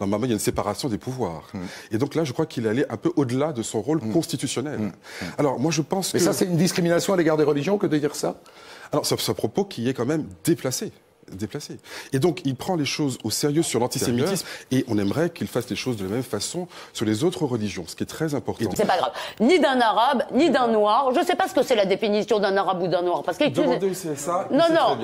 normalement, il y a une séparation des pouvoirs. Et donc là, je crois qu'il allait un peu au-delà de son rôle constitutionnel. Alors, moi, je pense que... Mais ça, c'est une discrimination à l'égard des religions que de dire ça? Alors, c'est un propos qui est quand même déplacé. Et donc, il prend les choses au sérieux sur l'antisémitisme et on aimerait qu'il fasse les choses de la même façon sur les autres religions, ce qui est très important. C'est pas grave. Ni d'un arabe, ni d'un noir. Je sais pas ce que c'est la définition d'un arabe ou d'un noir. Parce que demandez au CSA, non, non.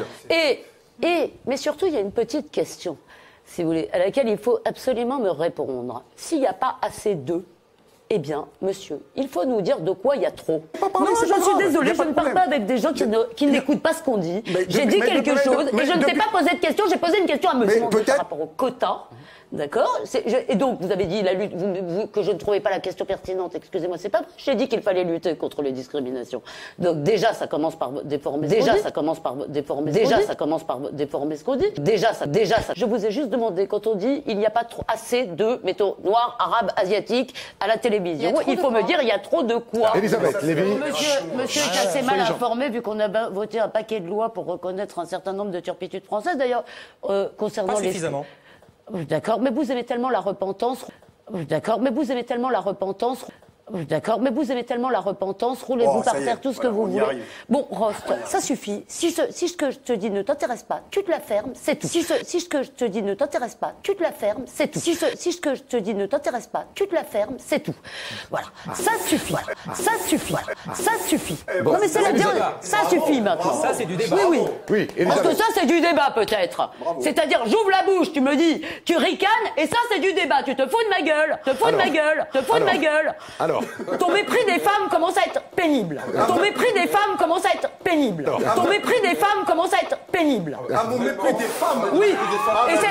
Mais surtout, il y a une petite question, si vous voulez, à laquelle il faut absolument me répondre. S'il n'y a pas assez d'eux, eh bien, monsieur, il faut nous dire de quoi il y a trop. Non, je suis désolée, je ne parle pas avec des gens qui n'écoutent pas ce qu'on dit. J'ai dit quelque chose et je ne t'ai pas posé de question, j'ai posé une question à monsieur par rapport au quota. D'accord. Et donc, vous avez dit la lutte, que je ne trouvais pas la question pertinente. Excusez-moi, c'est pas vrai. J'ai dit qu'il fallait lutter contre les discriminations. Donc, déjà, ça commence par déformer. Déjà, ça commence par déformer. Déjà, ça commence par déformer ce qu'on dit. Déjà, ça. Je vous ai juste demandé, quand on dit il n'y a pas assez de, mettons, noirs, arabes, asiatiques à la télévision, il faut me dire il y a trop de quoi. Elisabeth Lévy. Monsieur est assez mal informé, vu qu'on a voté un paquet de lois pour reconnaître un certain nombre de turpitudes françaises. D'ailleurs, concernant pas suffisamment. D'accord, mais vous aimez tellement la repentance. D'accord, mais vous aimez tellement la repentance. D'accord, mais vous aimez tellement la repentance, roulez-vous par terre, tout ce que vous voulez. Bon, Rost, ça suffit. Si ce que je te dis ne t'intéresse pas, tu te la fermes, c'est tout. Si ce que je te dis ne t'intéresse pas, tu te la fermes, c'est tout. Si ce que je te dis ne t'intéresse pas, tu te la fermes, c'est tout. Voilà, ça suffit. Ça suffit. Ça suffit. Non mais c'est la dire, ça suffit maintenant. Ça c'est du débat. Oui. Parce que ça c'est du débat peut-être. C'est-à-dire j'ouvre la bouche, tu me dis, tu ricanes, et ça c'est du débat. Tu te fous de ma gueule, te fous de ma gueule. Alors, ton mépris des femmes commence à être pénible. Ton mépris des femmes commence à être pénible. Ton mépris des femmes commence à être pénible. Ah, mon mépris des femmes. Oui. Et ça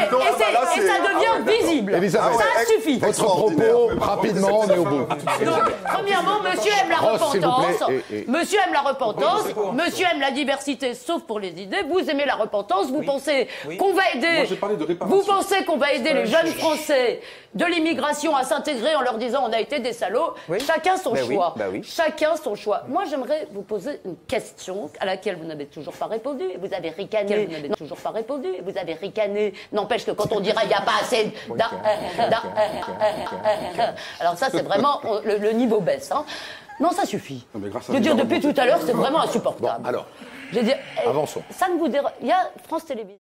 devient visible. Elisabeth, ça suffit. Votre propos, rapidement, on est au bout. Donc, premièrement, monsieur aime la repentance. Monsieur aime la repentance. Monsieur aime la diversité, sauf pour les idées. Vous aimez la repentance. Vous pensez qu'on va aider. Moi, j'ai parlé de réparation. Vous pensez qu'on va aider les jeunes Français de l'immigration à s'intégrer en leur disant on a été des salauds. Chacun son choix. Chacun son choix. Moi, j'aimerais vous poser une question à laquelle vous n'avez toujours pas répondu. Vous avez ricané. Vous n'avez toujours pas répondu. Vous avez ricané. N'empêche que quand on dira il n'y a pas assez alors ça, c'est vraiment le niveau baisse. Hein. Non, ça suffit. Je veux dire, depuis tout à l'heure, c'est vraiment insupportable. Bon, alors, je veux dire, avançons. Ça ne vous dérange. Il y a France Télévisions.